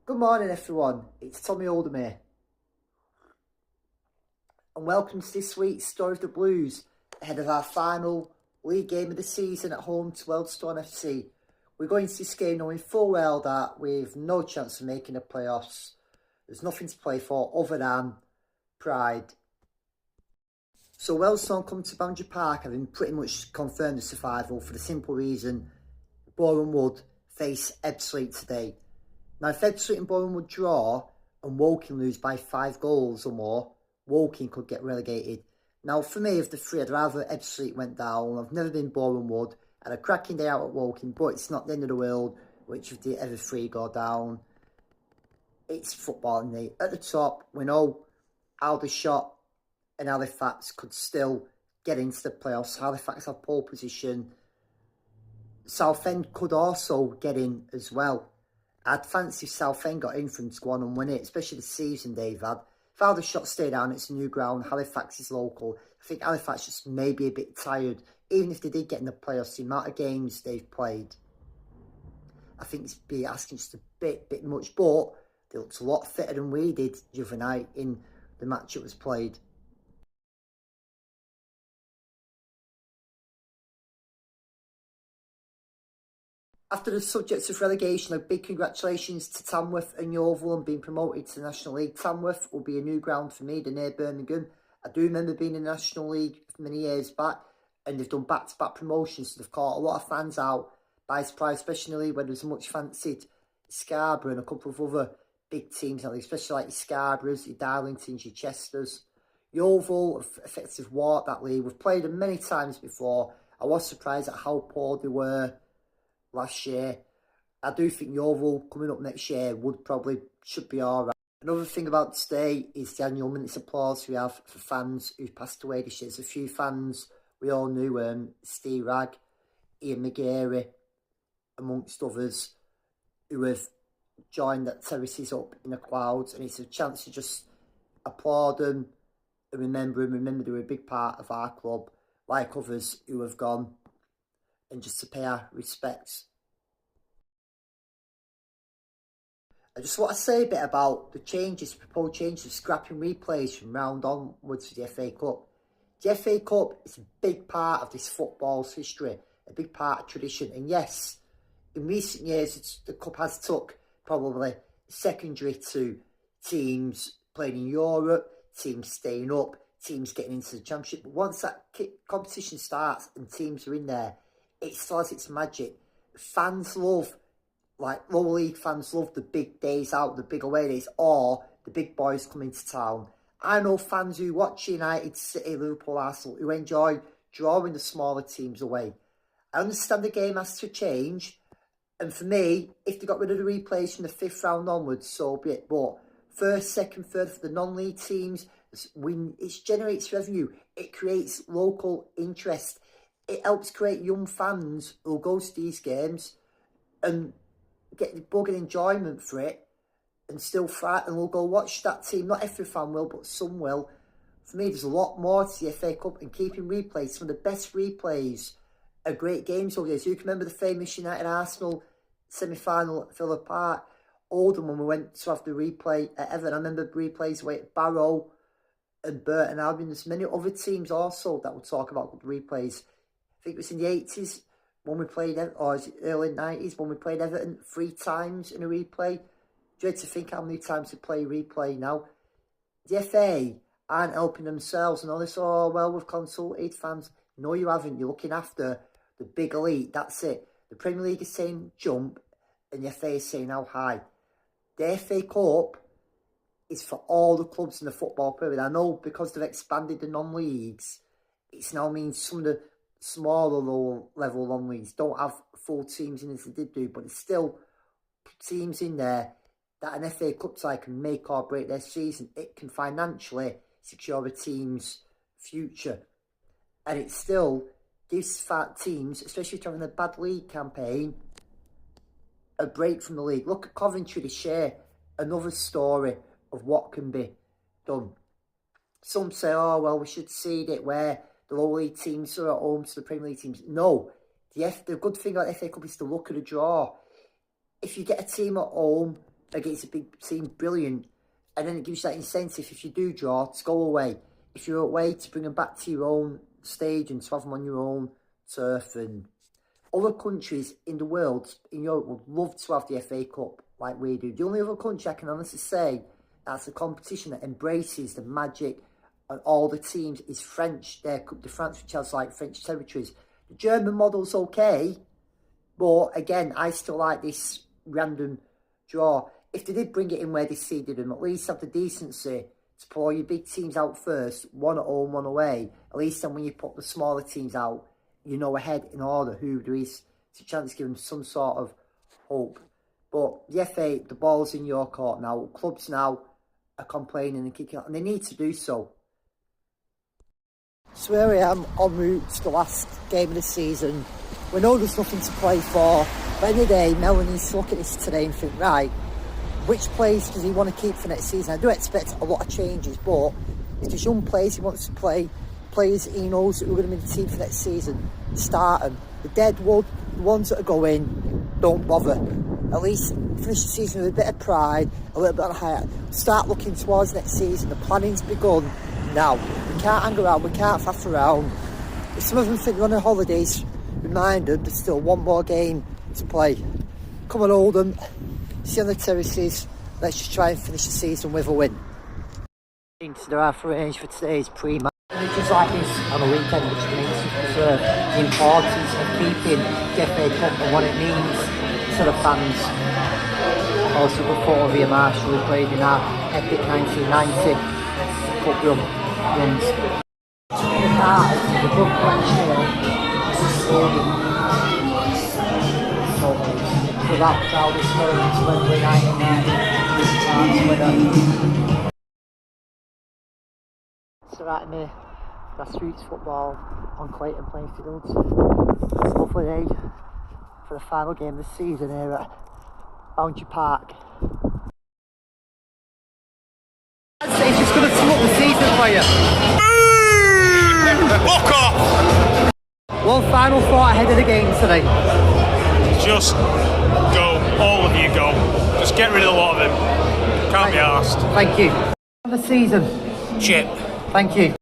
Good morning everyone, it's Tommy Oldham here and welcome to this week's Story of the Blues ahead of our final league game of the season at home to Wealdstone FC. We're going to this game knowing full well that we've no chance of making the playoffs. There's nothing to play for other than pride. So Wealdstone come to Boundary Park having pretty much confirmed the survival for the simple reason Boreham Wood face Ebbsfleet today. Now, if Ebbsfleet and Boreham Wood draw and Woking lose by 5 goals or more, Woking could get relegated. Now, for me, of the three, I'd rather Ebbsfleet went down. I've never been Boreham Wood. I had a cracking day out at Woking, but it's not the end of the world, which if the other three go down, it's football, isn't it? At the top, we know Aldershot and Halifax could still get into the playoffs. Halifax have pole position. Southend could also get in as well. I'd fancy Southend got in from to go on and win it, especially the season they've had. If Aldershot stay down, it's a new ground. Halifax is local. I think Halifax just may be a bit tired. Even if they did get in the playoffs, the amount of games they've played, I think it's be asking just a bit much. But they looked a lot fitter than we did the other night in the match that was played. After the subjects of relegation, a big congratulations to Tamworth and Yeovil on being promoted to the National League. Tamworth will be a new ground for me, they're near Birmingham. I do remember being in the National League many years back, and they've done back-to-back promotions, so they've caught a lot of fans out by surprise, especially when there's a much fancied Scarborough and a couple of other big teams, especially like your Scarboroughs, your Darlingtons, your Chesters. Yeovil have effectively walked that league. We've played them many times before. I was surprised at how poor they were last year. I do think Yeovil coming up next year should be alright. Another thing about today is the annual minutes applause we have for fans who've passed away this year. There's a few fans we all knew, Steve Ragg, Ian McGarry, amongst others, who have joined that terraces up in the clouds, and it's a chance to just applaud them and remember they were a big part of our club, like others who have gone, and just to pay our respects. I just want to say a bit about the proposed changes of scrapping replays from round onwards for the FA Cup. The FA Cup is a big part of this football's history, a big part of tradition, and yes, in recent years the Cup has took probably secondary to teams playing in Europe, teams staying up, teams getting into the Championship. But once that competition starts and teams are in there, it still has its magic. Fans love, like lower league fans love the big days out, the big away days, or the big boys coming to town. I know fans who watch United, City, Liverpool, Arsenal, who enjoy drawing the smaller teams away. I understand the game has to change, and for me, if they got rid of the replays from the 5th round onwards, so be it. But first, second, third for the non-league teams, it generates revenue. It creates local interest. It helps create young fans who'll go to these games and get the bug and enjoyment for it and still fight, and will go watch that team. Not every fan will, but some will. For me, there's a lot more to the FA Cup, and keeping replays, some of the best replays are great games over the years. You can remember the famous United-Arsenal semi-final at Villa Park, Oldham, when we went to have the replay at Everton. I remember replays away at Barrow and Burton Albion. There's many other teams also that will talk about good replays. I think it was in the 80s when we played, or is it early 90s when we played Everton 3 times in a replay. Dread to think how many times we play replay now. The FA aren't helping themselves, and all this, oh, well, we've consulted fans. No, you haven't. You're looking after the big elite. That's it. The Premier League is saying jump, and the FA is saying how high. The FA Cup is for all the clubs in the football period. I know because they've expanded the non-leagues, it's now means some of the smaller lower level non-leagues don't have full teams in as they did do, but there's still teams in there that an FA Cup tie can make or break their season. It can financially secure a team's future, and it still gives fat teams, especially if you're having a bad league campaign, a break from the league. Look at Coventry this year, another story of what can be done. Some say, oh, well, we should seed it where the lower league teams are at home to the Premier League teams. No, the good thing about the FA Cup is to look at a draw. If you get a team at home Like, it seems brilliant. And then it gives you that incentive, if you do draw, to go away. If you're away, to bring them back to your own stage and to have them on your own turf. And other countries in the world, in Europe, would love to have the FA Cup like we do. The only other country I can honestly say that's a competition that embraces the magic and all the teams is French. The France, which has like French territories. The German model's okay, but again, I still like this random draw. If they did bring it in where they seeded them, at least have the decency to pull all your big teams out first, one at home, one away. At least then when you put the smaller teams out, you know ahead in order who there is to chance to give them some sort of hope. But the FA, the ball's in your court now. Clubs now are complaining and kicking out, and they need to do so. So here I am en route to the last game of the season. We know there's nothing to play for, but in the day, Mel needs to look at this today and think, right, which players does he want to keep for next season? I do expect a lot of changes, but if there's young players he wants to play, players he knows that are going to be in the team for next season, start them. The deadwood, the ones that are going, don't bother. At least finish the season with a bit of pride, a little bit on higher. Start looking towards next season. The planning's begun now. We can't hang around, we can't faff around. If some of them think they're on holidays, remind them there's still one more game to play. Come on, Oldham. See on the terraces, let's just try and finish the season with a win. There are arranged for today's pre-match. Images like this on a weekend which makes you preserve the importance of keeping the FA Cup and what it means to the fans. Also the photo of Ian Marshall who played in our epic 1990 Cup runs. The cars, the good collection so that proudest moment to Wembley 1990 So right me, grassroots football on Clayton playing fields. It's a lovely day for the final game of the season here at Boundary Park. It's just going to sum up the season for you. Fuck off! One final thought ahead of the game today. Just go, all of you go. Just get rid of a lot of them. Can't be arsed. Thank you. The season. Chip. Thank you.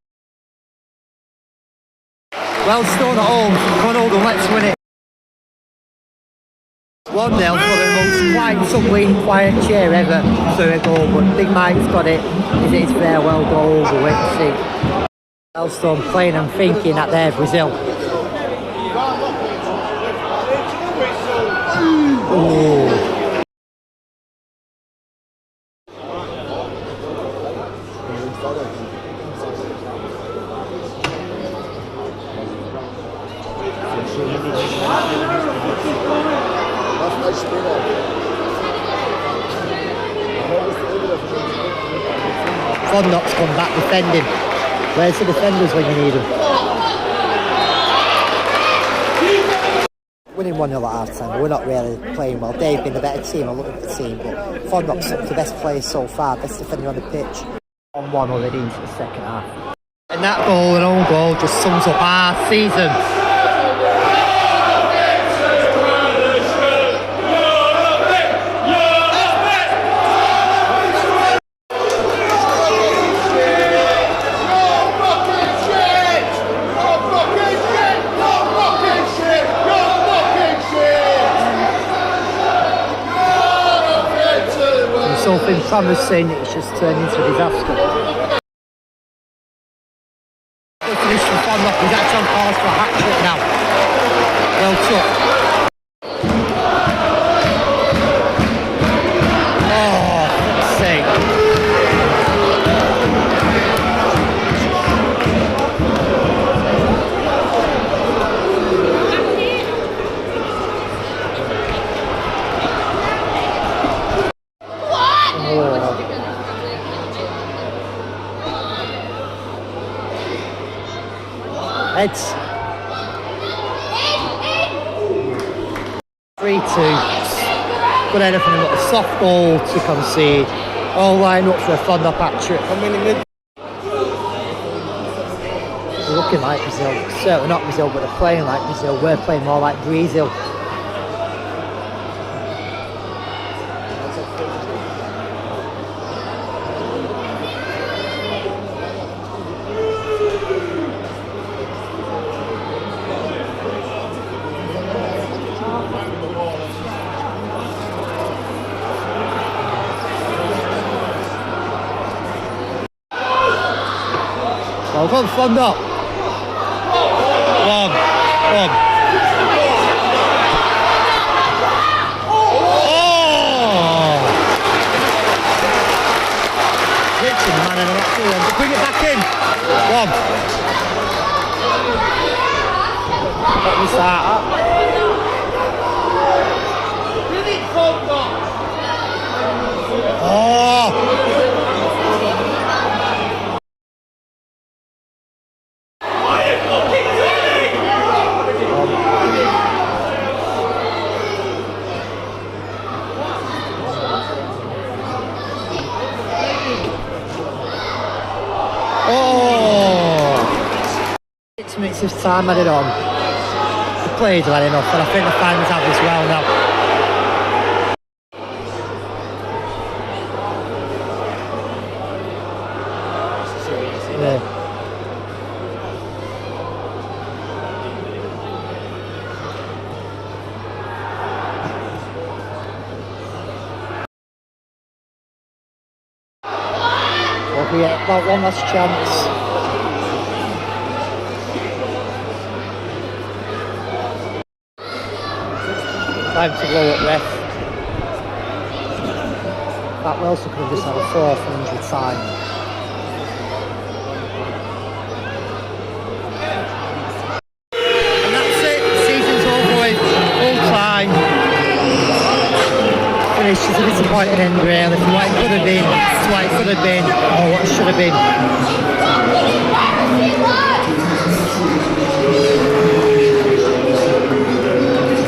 Wealdstone at home. Come on, Oldham, let's win it. 1-0 for the most quiet, subway, quiet cheer ever. So it go, but Big Mike's got it. Is it his farewell goal? We'll wait to see. Wealdstone playing and thinking at their Brazil. Oh. Fondop's come back defending. Where's the defenders when you need them? Winning 1-0 at half time, we're not really playing well. They've been the better team, I look at the team, but Fondop's the best player so far, best defender on the pitch. 1-1 already into the second half. And that goal, an own goal, just sums up our season. Something promising, it's just turned into a disaster. Good finish from Fondop, he's actually on course for a hat-trick now. Well took. Oh, for fuck's sake. Heads. 3-2. Good header from him, but a soft goal to concede. All line up for a Fondop hat-trick. They're looking like Brazil. Certainly not Brazil, but they're playing like Brazil. We're playing more like Brazil. Well done, fund up. One. Richard, man, and I'm bring it back in. One. What was that? Oh! 6 minutes of time added on. The players have had enough, and I think the fans have as well now. Yeah. We'll be at about one last chance. Time to blow up ref. That Wealdstone could have just had a 400 time. It's a disappointing end really, for what it could have been, it's what it could have been, or what it should have been.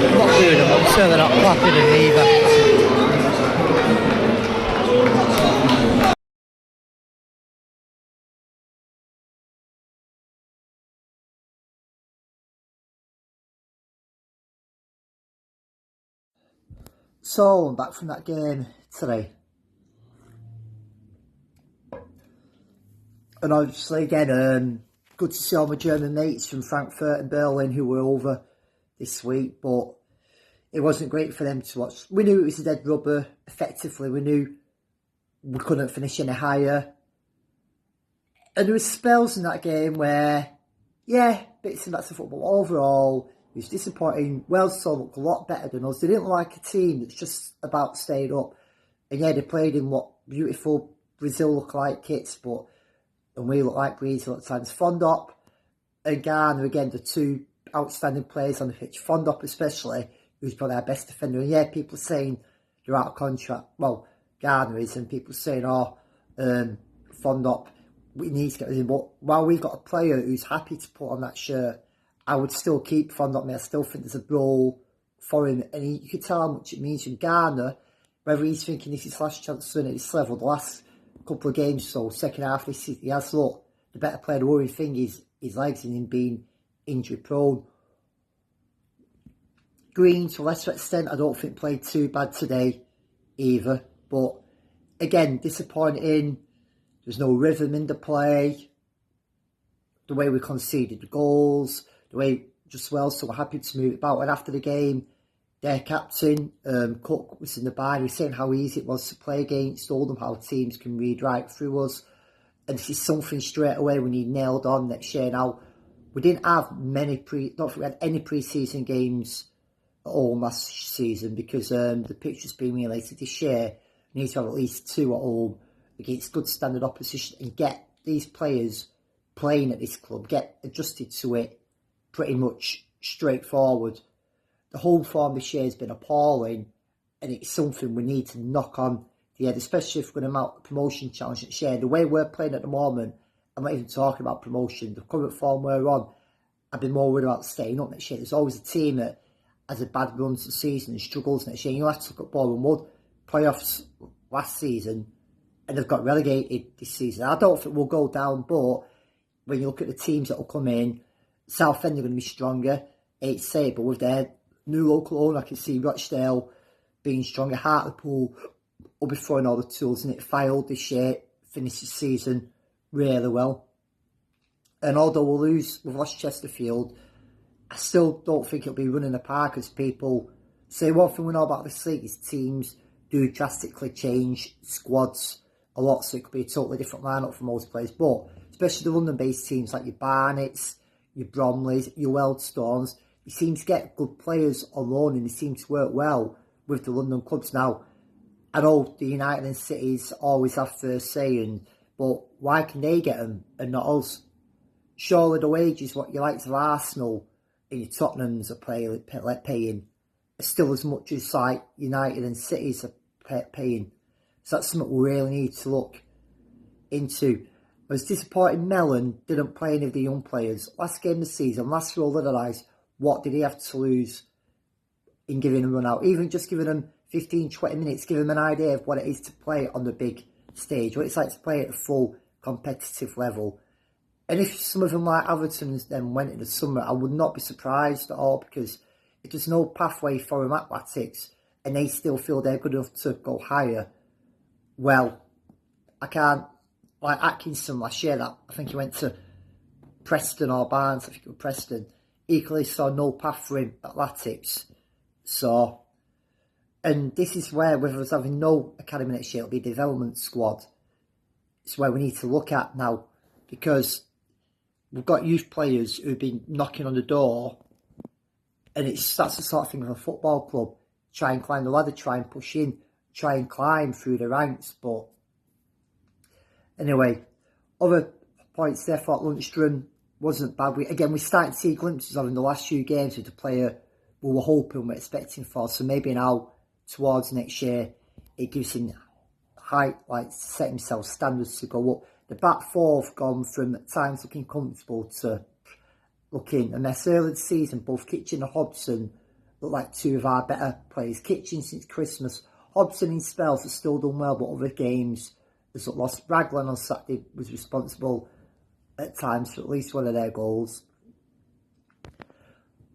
I'm not doing them, I'm certainly not clapping them either. So, I'm back from that game today. And obviously, again, good to see all my German mates from Frankfurt and Berlin who were over this week, but it wasn't great for them to watch. We knew it was a dead rubber, effectively. We knew we couldn't finish any higher. And there was spells in that game where, yeah, bits and bats of football. Overall, it was disappointing. Wealdstone looked a lot better than us. They didn't like a team that's just about staying up. And yeah, they played in what beautiful Brazil look-like kits, and we look like Brazil at times. Fondop and Garner, again, the two outstanding players on the pitch. Fondop especially, who's probably our best defender. And yeah, people are saying they're out of contract. Well, Garner is, and people are saying, Fondop, we need to get rid of him. But while we've got a player who's happy to put on that shirt, I would still keep Fondop. I still think there's a role for him. And you can tell how much it means from Garner, whether he's thinking this is his last chance to win at this level. The last couple of games, so second half this season, he has looked the better player. The worrying thing is his legs and him being injury prone. Green, to a lesser extent, I don't think played too bad today either. But again, disappointing. There's no rhythm in the play. The way we conceded the goals, the way just so we're happy to move it about. And after the game, their captain, Cook, was in the bar. He was saying how easy it was to play against Oldham, how teams can read right through us. And this is something straight away we need nailed on next year. Now, we didn't have don't think we had any pre-season games at all last season because the pitch was being related this year. We need to have at least 2 at home against good standard opposition and get these players playing at this club, get adjusted to it pretty much straightforward. The home form this year has been appalling, and it's something we need to knock on the head, especially if we're going to mount a promotion challenge next year. The way we're playing at the moment, I'm not even talking about promotion, the current form we're on, I'd be more worried about staying up next year. There's always a team that has a bad run to the season and struggles next year. You have to look at Boreham Wood playoffs last season, and they've got relegated this season. I don't think we'll go down, but when you look at the teams that will come in, Southend are going to be stronger. Hate to say it, but with their new local owner, I can see Rochdale being stronger. Hartlepool will be throwing all the tools in it. Filed this year, finished the season really well. And although we've lost Chesterfield, I still don't think it'll be running the park as people say. One thing we know about this league is teams do drastically change squads a lot, so it could be a totally different lineup for most players. But especially the London-based teams like your Barnets, your Bromleys, your Wealdstones. You seem to get good players on loan and they seem to work well with the London clubs. Now, I know the United and Cities always have first say, but why can they get them and not us? Surely the wages what you likes of Arsenal and your Tottenhams are paying are still as much as like United and Cities are paying. So that's something we really need to look into. I was disappointed Mellon didn't play any of the young players. Last game of the season, last roll of the dice, what did he have to lose in giving them a run out? Even just giving them 15, 20 minutes, give them an idea of what it is to play on the big stage, what it's like to play at a full competitive level. And if some of them like Everton's then went in the summer, I would not be surprised at all, because if there's no pathway for them athletics and they still feel they're good enough to go higher, well, I can't. Like Atkinson last year, that I think he went to Preston or Barnes, I think it was Preston, equally saw no path for him athletics. So, and this is where, with us having no academy next year, it'll be a development squad. It's where we need to look at now, because we've got youth players who've been knocking on the door, and that's the sort of thing of a football club. Try and climb the ladder, try and push in, try and climb through the ranks. But anyway, other points there for Lundstrom wasn't bad. We started to see glimpses of in the last few games with the player we were hoping, we're expecting for. So maybe now, towards next year, it gives him height, like set himself standards to go up. The back four have gone from at times looking comfortable to looking a mess. Early this season, both Kitchen and Hobson look like two of our better players. Kitchen since Christmas. Hobson in spells has still done well, but other games has lost. Raglan on Saturday was responsible at times for at least one of their goals.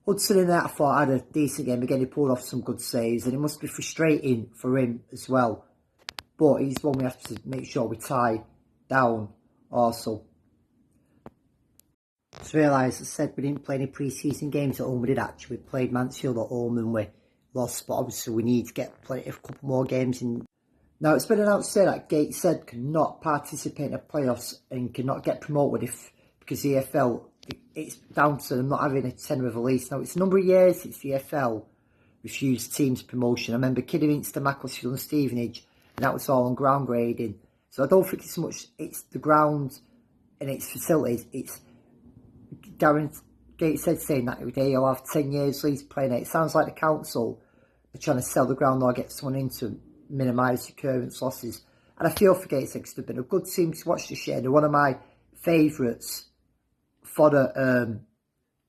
Hudson in that, I thought, had a decent game. Again, he pulled off some good saves, and it must be frustrating for him as well. But he's one we have to make sure we tie down also. Just realised, I said we didn't play any pre-season games at home. We did actually. We played Mansfield at home and we lost, but obviously we need to get a couple more games in. Now, it's been announced today that Gateshead cannot participate in the playoffs and cannot get promoted because the EFL, it's down to them not having a tender of release. Now, it's a number of years since the EFL refused teams promotion. I remember Kidderminster, Macclesfield and Stevenage, and that was all on ground grading. So I don't think it's so much, it's the ground and its facilities. It's Gateshead saying that every day you'll have 10 years lease playing it. It sounds like the council are trying to sell the ground or get someone in to minimise the current losses. And I feel for Gateshead because they've been a good team to watch this year. They're one of my favourites for the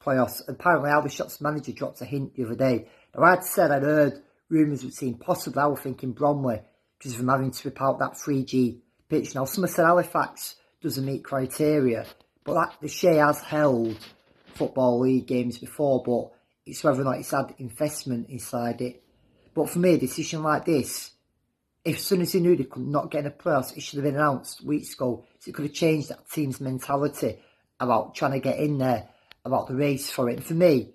playoffs. Apparently Aldershot's manager dropped a hint the other day. Now I'd said I'd heard rumours of team possibly, I was thinking Bromley, because of them having to rip out that 3G pitch. Now some have said Halifax doesn't meet criteria, but the Shea has held Football League games before, but it's whether or not it's had investment inside it. But for me, a decision like this, if as soon as they knew they could not get in the playoffs, it should have been announced weeks ago. So it could have changed that team's mentality about trying to get in there, about the race for it. And for me,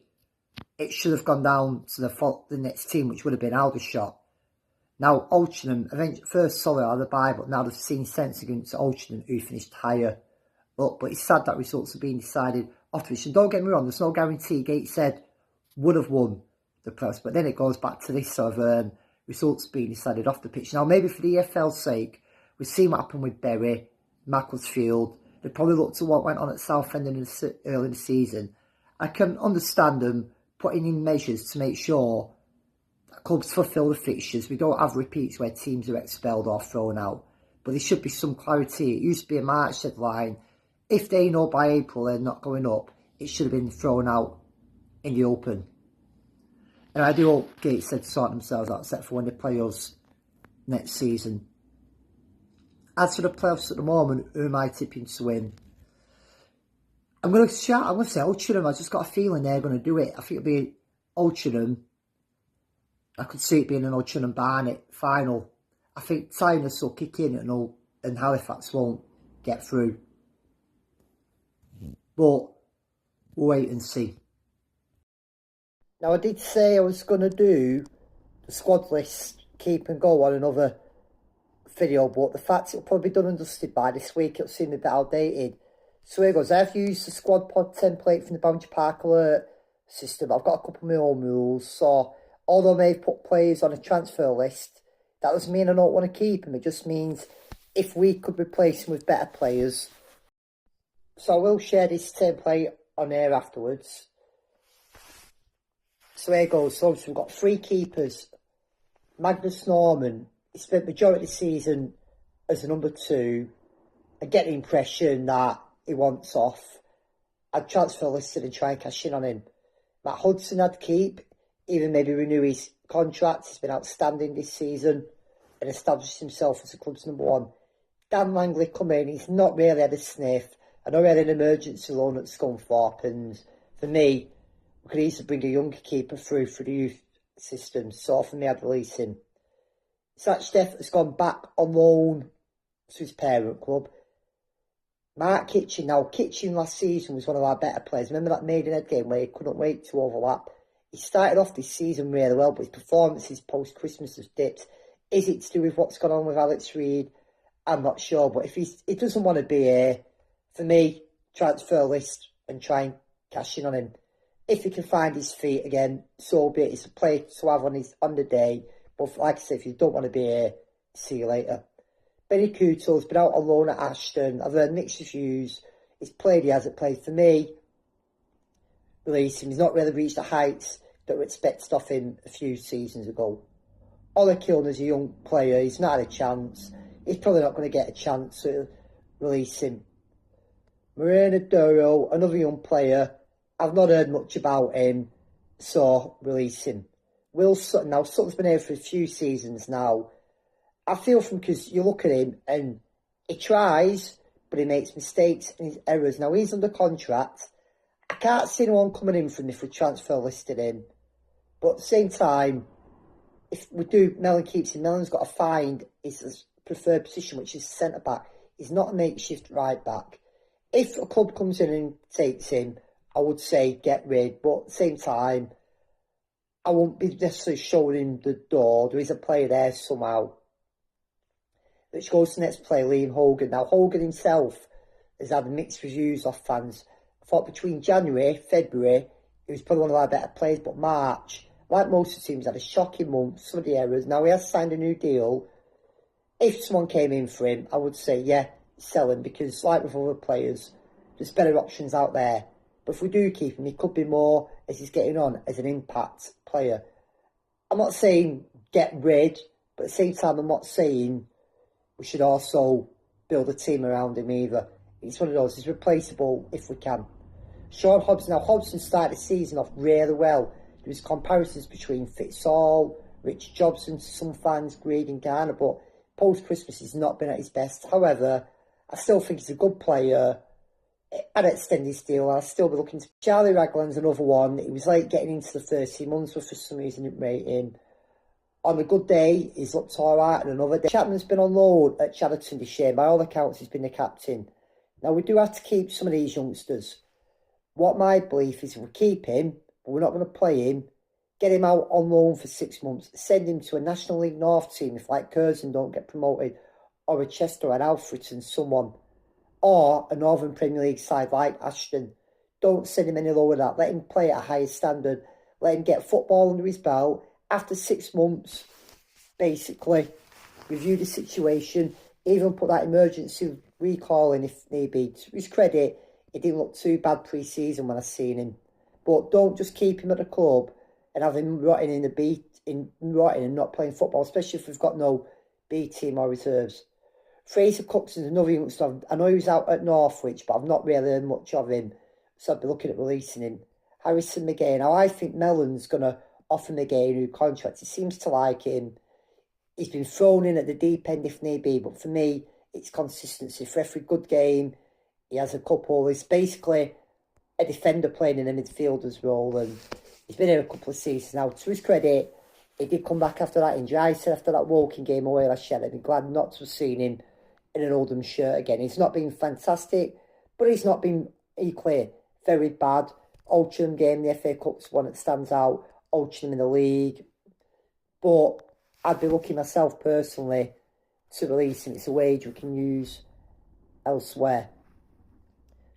it should have gone down to the next team, which would have been Aldershot. Now, Altrincham, first solid out of the bye, but now they've seen sense against Altrincham, who finished higher. But it's sad that results are being decided off this. And don't get me wrong, there's no guarantee Gateshead would have won the playoffs. But then it goes back to this sort of results being decided off the pitch. Now, maybe for the EFL's sake, we've seen what happened with Bury, Macclesfield. They probably looked at what went on at Southend early in the season. I can understand them putting in measures to make sure that clubs fulfil the fixtures. We don't have repeats where teams are expelled or thrown out. But there should be some clarity. It used to be a March deadline. If they know by April they're not going up, it should have been thrown out in the open. And I do hope Gateshead sort themselves out, except for when they play us next season. As for the playoffs at the moment, who am I tipping to win? I'm going to say Altrincham. I just got a feeling they're going to do it. I think it'll be Altrincham. I could see it being an Altrincham Barnet final. I think Tynus will kick in and Halifax won't get through. But we'll wait and see. Now, I did say I was going to do the squad list, keep and go on another video, but the fact it'll probably be done and dusted by this week, it'll seem a bit outdated. So here goes. I've used the squad pod template from the Boundary Park Alert system. I've got a couple of my own rules. So although I may have put players on a transfer list, that doesn't mean I don't want to keep them. It just means if we could replace them with better players. So I will share this template on air afterwards. So here goes. So we've got 3 keepers. Magnus Norman, he spent the majority of the season as a number 2. I get the impression that he wants off. I'd transfer listed and try and cash in on him. Matt Hudson I'd keep, even maybe renew his contract. He's been outstanding this season and established himself as the club's number 1. Dan Langley come in, he's not really had a sniff. I know he had an emergency loan at Scunthorpe, and for me, we could easily bring a younger keeper through for the youth system, so for me I'd release him. Satchdev has gone back on loan to his parent club. Mark Kitchen, now Kitchen last season was one of our better players. Remember that Maidenhead game where he couldn't wait to overlap? He started off this season really well, but his performances post-Christmas has dipped. Is it to do with what's gone on with Alex Reid? I'm not sure, but if he doesn't want to be here, for me, transfer list and try and cash in on him. If he can find his feet again, so be it. It's a play to have on the day. But like I said, if you don't want to be here, see you later. Benny Couto's been out on loan at Ashton. I've heard mixed reviews. He's played, he hasn't played. For me, release him. He's not really reached the heights that were expected of him a few seasons ago. Ola Kilner's a young player. He's not had a chance. He's probably not going to get a chance to release him. Morena Duro, another young player. I've not heard much about him, so release him. Will Sutton, now Sutton's been here for a few seasons now. I feel from because you look at him and he tries, but he makes mistakes and his errors. Now he's under contract. I can't see anyone coming in from if we transfer listed him. But at the same time, if we do, Mellon keeps him. Mellon's got to find his preferred position, which is centre back. He's not a makeshift right back. If a club comes in and takes him, I would say get rid. But at the same time, I won't be necessarily showing him the door. There is a player there somehow. Which goes to the next player, Liam Hogan. Now, Hogan himself has had mixed reviews off fans. I thought between January, February, he was probably one of our better players, but March, like most of the teams, had a shocking month, some of the errors. Now, he has signed a new deal. If someone came in for him, I would say, yeah, sell him, because like with other players, there's better options out there. But if we do keep him, he could be more, as he's getting on, as an impact player. I'm not saying get rid, but at the same time, I'm not saying we should also build a team around him either. It's one of those, he's replaceable if we can. Sean Hobson, now Hobson started the season off really well. There was comparisons between Fitzall, Rich Jobson, some fans, Greig and Garner, but post-Christmas he's not been at his best. However, I still think he's a good player. I'd extend his deal. I'll still be looking to... Charlie Ragland's another one. He was late getting into the 13 months, but for some reason didn't rate him. On a good day, he's looked alright, and another day. Chapman's been on loan at Chadderton this year. By all accounts, he's been the captain. Now, we do have to keep some of these youngsters. What my belief is, if we keep him, but we're not going to play him, get him out on loan for 6 months, send him to a National League North team if, like, Curzon don't get promoted, or a Chester or an Alfreton, someone, or a Northern Premier League side like Ashton. Don't send him any lower than that. Let him play at a higher standard. Let him get football under his belt. After 6 months, basically, review the situation, even put that emergency recall in if need be. To his credit, he didn't look too bad pre-season when I seen him. But don't just keep him at the club and have him rotting in the rotting and not playing football, especially if we've got no B team or reserves. Fraser Coxon's another youngster. I know he was out at Northwich, but I've not really heard much of him, so I'd be looking at releasing him. Harrison McGain. Now, I think Mellon's going to offer McGain a new contract. He seems to like him. He's been thrown in at the deep end if need be, but for me, it's consistency. For every good game, he has a couple. He's basically a defender playing in a midfielder's role, and he's been here a couple of seasons now. To his credit, he did come back after that injury. I said after that walking game away last year, I'd be glad not to have seen him in an Oldham shirt again. He's not been fantastic, but he's not been equally very bad. Oldham game, the FA Cup's one that stands out. Oldham in the league. But I'd be looking myself personally to release him. It's a wage we can use elsewhere.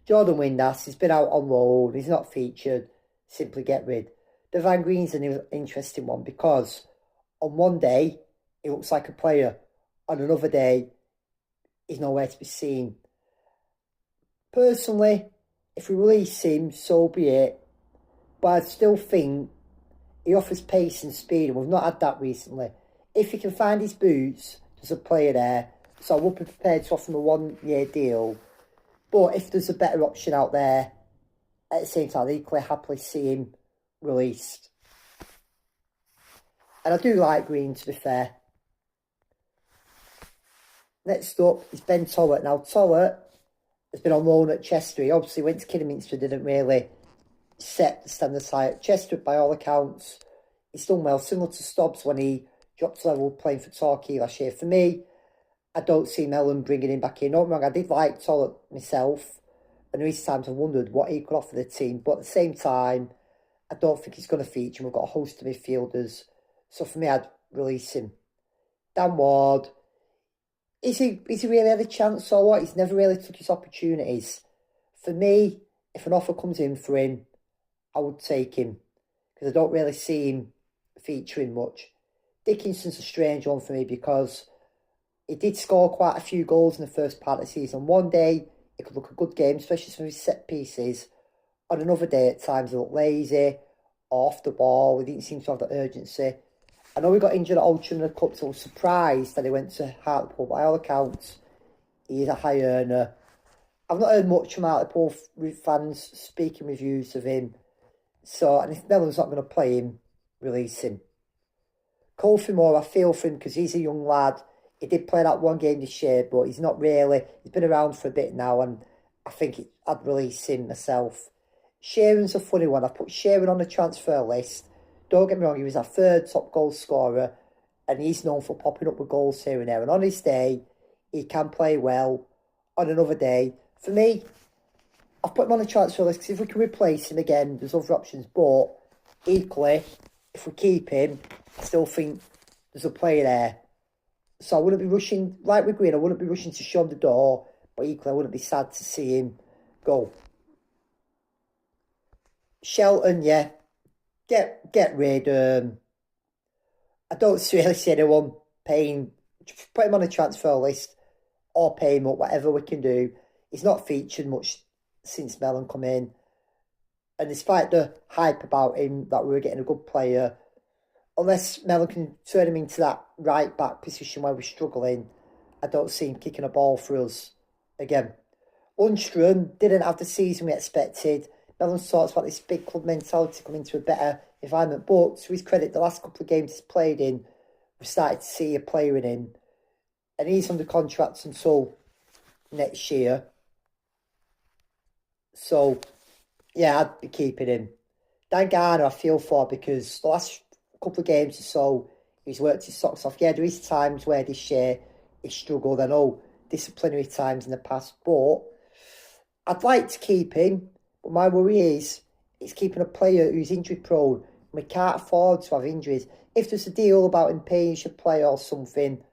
Jordan Windass, he's been out on loan, he's not featured, simply get rid. The Van Green's an interesting one because on one day, he looks like a player. On another day, he's nowhere to be seen. Personally, if we release him, so be it. But I still think he offers pace and speed, and we've not had that recently. If he can find his boots, there's a player there. So I would be prepared to offer him a 1-year deal. But if there's a better option out there, at the same time, I'd equally happily see him released. And I do like Green, to be fair. Next up is Ben Tollett. Now, Tollett has been on loan at Chester. He obviously went to Kidderminster, didn't really set the standard high. At Chester, by all accounts, he's done well, similar to Stobbs when he dropped level playing for Torquay last year. For me, I don't see Mellon bringing him back in. Not wrong, I did like Tollett myself, and recent times I've wondered what he could offer the team. But at the same time, I don't think he's going to feature. We've got a host of midfielders. So for me, I'd release him. Dan Ward, is he really had a chance or what? He's never really took his opportunities. For me, if an offer comes in for him, I would take him because I don't really see him featuring much. Dickinson's a strange one for me because he did score quite a few goals in the first part of the season. One day, it could look a good game, especially some of his set pieces. On another day, at times, he looked lazy, off the ball. He didn't seem to have the urgency. I know he got injured at Oldham in the Cup, so I was surprised that he went to Hartlepool. By all accounts, he is a high earner. I've not heard much from Hartlepool fans speaking reviews of him. So, and if Mellon's not going to play him, release him. Kofi Moore, I feel for him because he's a young lad. He did play that one game this year, but he's not really. He's been around for a bit now, and I think I'd release him myself. Sheeran's a funny one. I've put Sheeran on the transfer list. Don't get me wrong, he was our third top goal scorer, and he's known for popping up with goals here and there. And on his day, he can play well. On another day, for me, I've put him on the transfer list because if we can replace him again, there's other options. But equally, if we keep him, I still think there's a player there. So I wouldn't be rushing, like with Green, I wouldn't be rushing to show him the door, but equally I wouldn't be sad to see him go. Shelton, yeah, get rid. I don't really see anyone paying, put him on a transfer list or pay him up, whatever we can do. He's not featured much since Mellon come in. And despite the hype about him, that we were getting a good player, unless Mellon can turn him into that right back position where we're struggling, I don't see him kicking a ball for us again. Lundstrom didn't have the season we expected. Mellon talks about this big club mentality coming to a better environment. But to his credit, the last couple of games he's played in, we've started to see a player in him. And he's under contract until next year. So, yeah, I'd be keeping him. Dan Garner, I feel for because the last couple of games or so, he's worked his socks off. Yeah, there is times where this year he struggled. I know disciplinary times in the past, but I'd like to keep him. But my worry is it's keeping a player who's injury prone. We can't afford to have injuries. If there's a deal about him paying should play or something,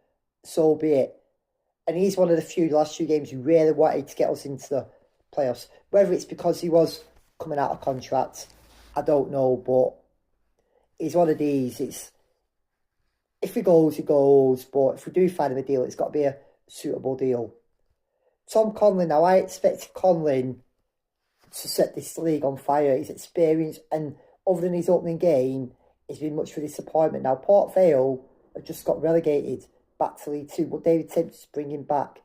so be it. And he's one of the few last few games who really wanted to get us into the playoffs. Whether it's because he was coming out of contract, I don't know, but he's one of these. It's if he goes, he goes. But if we do find him a deal, it's got to be a suitable deal. Tom Conlon. Now, I expected Conlon to set this league on fire. His experience, and other than his opening game, he's been much of a disappointment. Now, Port Vale have just got relegated back to League Two, but David tempted to bring him back.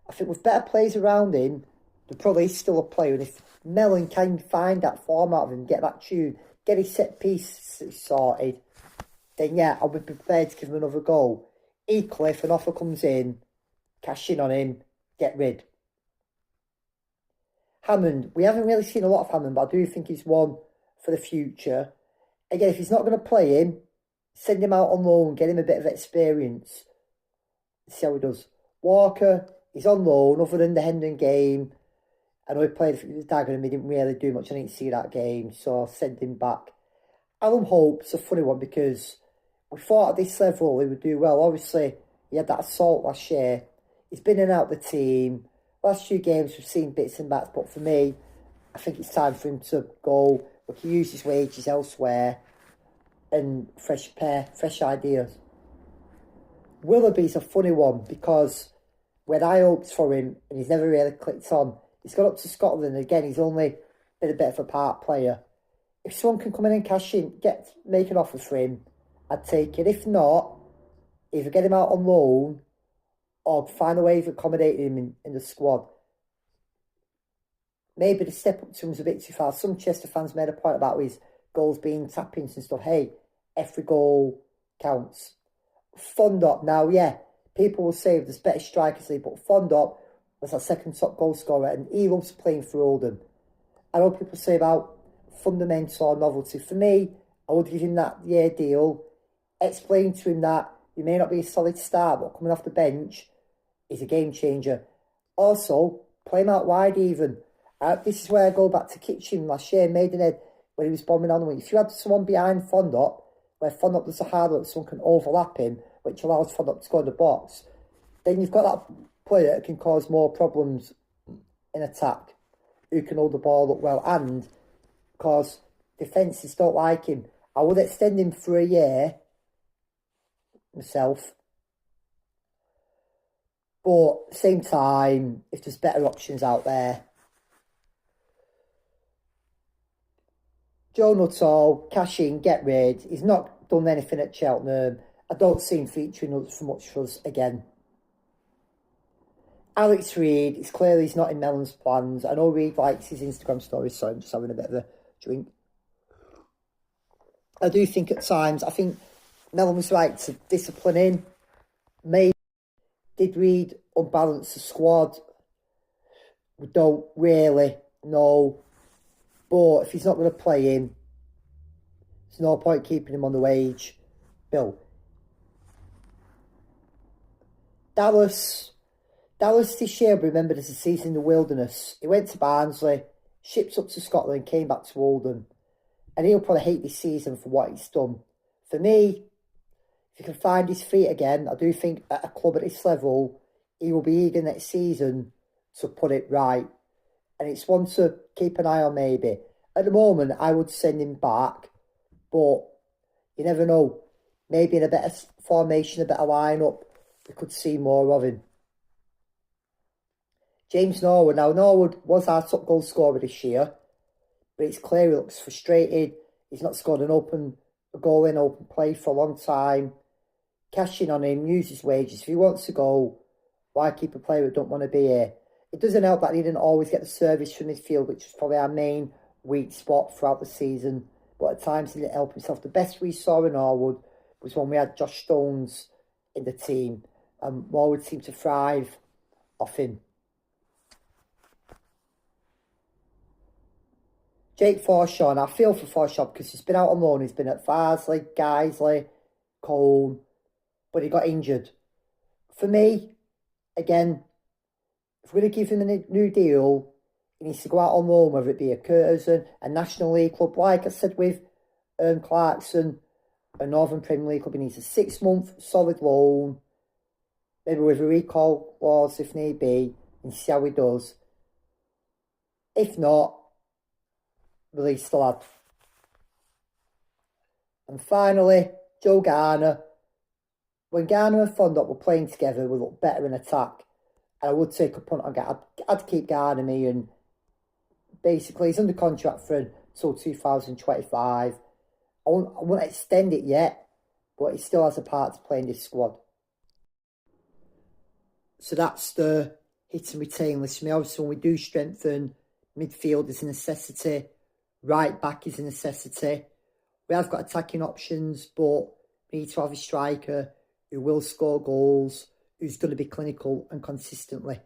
I think with better players around him, there probably is still a player. And if Mellon can find that form out of him, get that tune, get his set piece sorted, then yeah, I would be prepared to give him another go. Equally, if an offer comes in, cash in on him, get rid. Hammond, we haven't really seen a lot of Hammond, but I do think he's one for the future. Again, if he's not going to play him, send him out on loan, get him a bit of experience. See how he does. Walker, he's on loan, other than the Hendon game. I know he played for Dagenham, he didn't really do much. I didn't see that game, so I'll send him back. Alan Hope's a funny one because we thought at this level he would do well. Obviously, he had that assault last year. He's been in and out the team. last few games we've seen bits and bats, but for me, I think it's time for him to go. We can use his wages elsewhere and fresh ideas. Willoughby's a funny one because when I hoped for him and he's never really clicked on, he's got up to Scotland again. He's only been a bit of a part player. If someone can come in and cash in, make an offer for him, I'd take it. If not, either get him out on loan or find a way of accommodating him in the squad. Maybe the step up to him was a bit too far. Some Chester fans made a point about his goals being tap-ins and stuff. Hey, every goal counts. Fondop, now, yeah, people will say there's better strikers league, but Fondop was our second top goal scorer and he loves playing for Oldham. I know people say about fundamental or novelty. For me, I would give him that year deal, explain to him that he may not be a solid star, but coming off the bench is a game changer. Also, play him out wide even. This is where I go back to Kitchen last year, Maidenhead, when he was bombing on the wing. If you had someone behind Fondop, where Fondop does a hard work, someone can overlap him, which allows Fondop to go in the box, then you've got that player that can cause more problems in attack, who can hold the ball up well, and because defences don't like him. I would extend him for a year myself, but at the same time, if there's better options out there. Joe Nuttall, cash in, get rid. He's not done anything at Cheltenham. I don't see him featuring us for much for us again. Alex Reid, it's clear he's not in Mellon's plans. I know Reid likes his Instagram stories, so I'm just having a bit of a drink. I do think at times, I think Mellon was right to discipline him. Maybe did Reid unbalance the squad? We don't really know. But if he's not going to play him, there's no point keeping him on the wage bill. Dallas this year, remembered as a season in the wilderness. He went to Barnsley, shipped up to Scotland, came back to Oldham. And he'll probably hate this season for what he's done. For me, if he can find his feet again, I do think at a club at this level, he will be eager next season to put it right. And it's one to keep an eye on maybe. At the moment, I would send him back. But you never know. Maybe in a better formation, a better lineup, we could see more of him. James Norwood. Now, Norwood was our top goal scorer this year. But it's clear he looks frustrated. He's not scored a goal in open play for a long time. Cash in on him, use his wages. If he wants to go, why keep a player that don't want to be here? It doesn't help that he didn't always get the service from midfield, which was probably our main weak spot throughout the season. But at times he didn't help himself. The best we saw in Norwood was when we had Josh Stones in the team. And Norwood seemed to thrive off him. Jake Forshaw, I feel for Forshaw because he's been out on loan. He's been at Farsley, Guiseley, Colne, but he got injured. For me, again, if we're going to give him a new deal, he needs to go out on loan, whether it be a Curzon, a National League club. Like I said with Clarkson, a Northern Premier League club, he needs a 6-month solid loan, maybe with a recall clause if need be, and see how he does. If not, release the lad. And finally, Joe Garner. When Garner and Fondop were playing together, we looked better in attack. And I would take a punt on Garner. I'd keep Garner me, and basically he's under contract for until 2025. I won't extend it yet, but he still has a part to play in this squad. So that's the hit and retain list for me. Obviously, when we do strengthen, midfield is a necessity. Right back is a necessity. We have got attacking options, but we need to have a striker who will score goals, who's going to be clinical and consistently.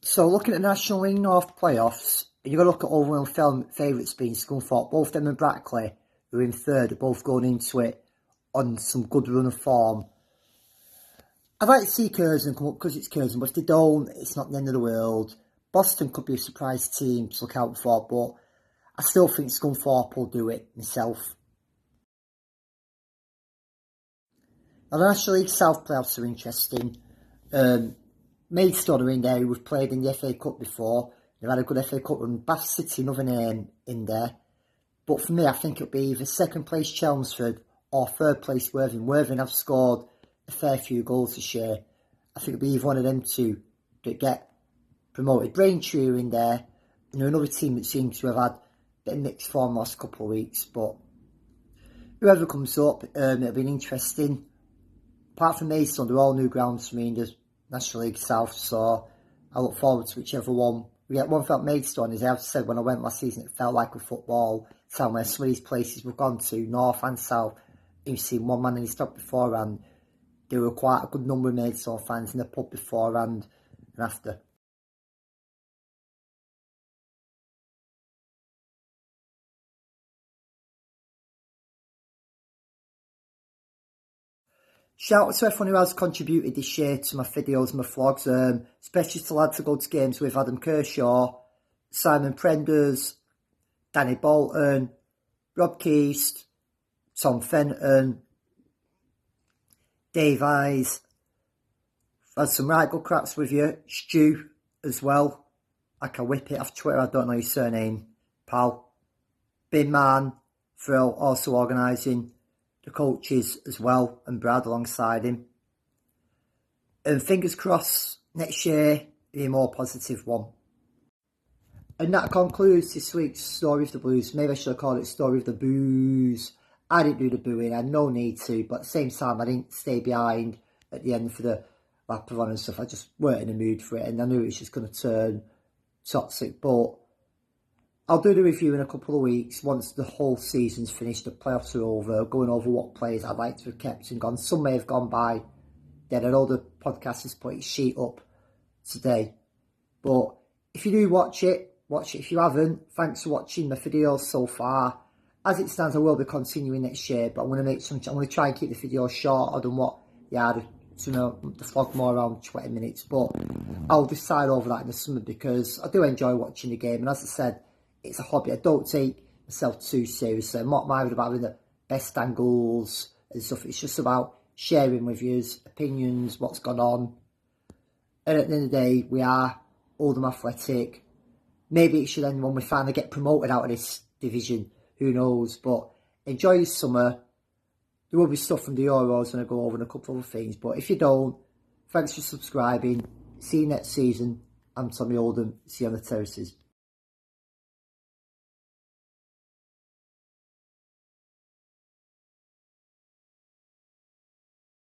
So looking at the National League North playoffs, you've got to look at overall favourites being Scunthorpe. Both them and Brackley, who are in third, are both going into it on some good run of form. I'd like to see Curzon come up because it's Curzon, but if they don't, it's not the end of the world. Boston could be a surprise team to look out for, but I still think Scunthorpe will do it myself. Now, the National League South playoffs are interesting. Maidstone are in there, who have played in the FA Cup before. They've had a good FA Cup run. Bath City, another name in there. But for me, I think it'll be either second place Chelmsford or third place Worthing. Worthing have scored a fair few goals this year. I think it'll be either one of them two that get promoted. Braintree are in there. And they're another team that seems to have had a bit of mixed form the last couple of weeks. But whoever comes up, it'll be interesting. Apart from Maidstone, they're all new grounds for me in the National League South. So I look forward to whichever one. We get one felt Maidstone, as I have said when I went last season, it felt like with football. Somewhere some of these places we've gone to, north and south, you've seen one man in his stock beforehand. There were quite a good number of Maidstone fans in the pub beforehand and after. Shout out to everyone who has contributed this year to my videos and my vlogs, especially to lads who go to games with Adam Kershaw, Simon Prenders, Danny Bolton, Rob Keast, Tom Fenton, Dave Eyes. I've had some right good cracks with you. Stu as well. I can whip it off Twitter, I don't know his surname, pal. Bin Man for also organising the coaches as well, and Brad alongside him. And fingers crossed, next year will be a more positive one. And that concludes this week's Story of the Blues. Maybe I should have called it Story of the Booze. I didn't do the booing, I had no need to, but at the same time I didn't stay behind at the end for the lap of honour and stuff. I just weren't in the mood for it, and I knew it was just going to turn toxic. But I'll do the review in a couple of weeks once the whole season's finished, the playoffs are over, going over what players I'd like to have kept and gone. Some may have gone by then. I know the podcast has put its sheet up today. But if you do watch it if you haven't. Thanks for watching my videos so far. As it stands, I will be continuing next year, but I'm going to try and keep the videos shorter than what they are, the vlog more around 20 minutes. But I'll decide over that in the summer, because I do enjoy watching the game, and as I said, it's a hobby. I don't take myself too seriously. I'm not minded about having the best angles and stuff. It's just about sharing with you opinions, what's gone on. And at the end of the day, we are Oldham Athletic. Maybe it should end when we finally get promoted out of this division. Who knows? But enjoy your summer. There will be stuff from the Euros and I go over and a couple of other things. But if you don't, thanks for subscribing. See you next season. I'm Tommy Oldham. See you on the terraces.